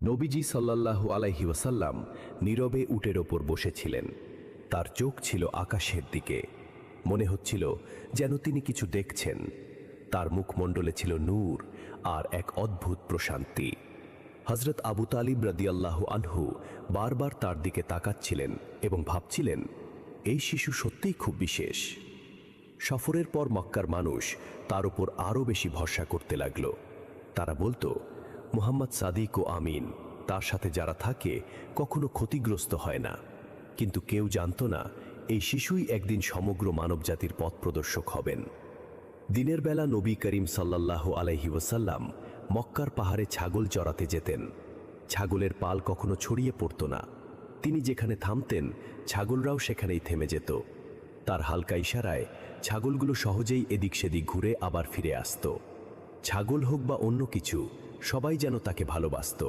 নবীজি সাল্লাল্লাহু আলাইহি ওয়াসাল্লাম নীরবে উটের ওপর বসেছিলেন। তার চোখ ছিল আকাশের দিকে। মনে হচ্ছিল যেন তিনি কিছু দেখছেন। তার মুখমণ্ডলে ছিল নূর আর এক অদ্ভুত প্রশান্তি। হযরত আবু তালিব রাদিয়াল্লাহু আনহু বারবার তার দিকে তাকাচ্ছিলেন এবং ভাবছিলেন, এই শিশু সত্যিই খুব বিশেষ। সফরের পর মক্কার মানুষ তার উপর আরও বেশি ভরসা করতে লাগল। তারা বলতো, মুহাম্মদ সাদিক ও আমিন, তার সাথে যারা থাকে কখনো ক্ষতিগ্রস্ত হয় না। কিন্তু কেউ জানতো না এই শিশুই একদিন সমগ্র মানবজাতির পথ প্রদর্শক হবেন। দিনের বেলা নবী করিম সাল্লাল্লাহু আলাইহি ওয়াসাল্লাম মক্কার পাহাড়ে ছাগল চরাতে যেতেন। ছাগলের পাল কখনো ছড়িয়ে পড়ত না। তিনি যেখানে থামতেন ছাগলরাও সেখানেই থেমে যেত। তার হালকা ইশারায় ছাগলগুলো সহজেই এদিক সেদিক ঘুরে আবার ফিরে আসত। ছাগল হোক বা অন্য কিছু, সবাই যেন তাকে ভালোবাসত।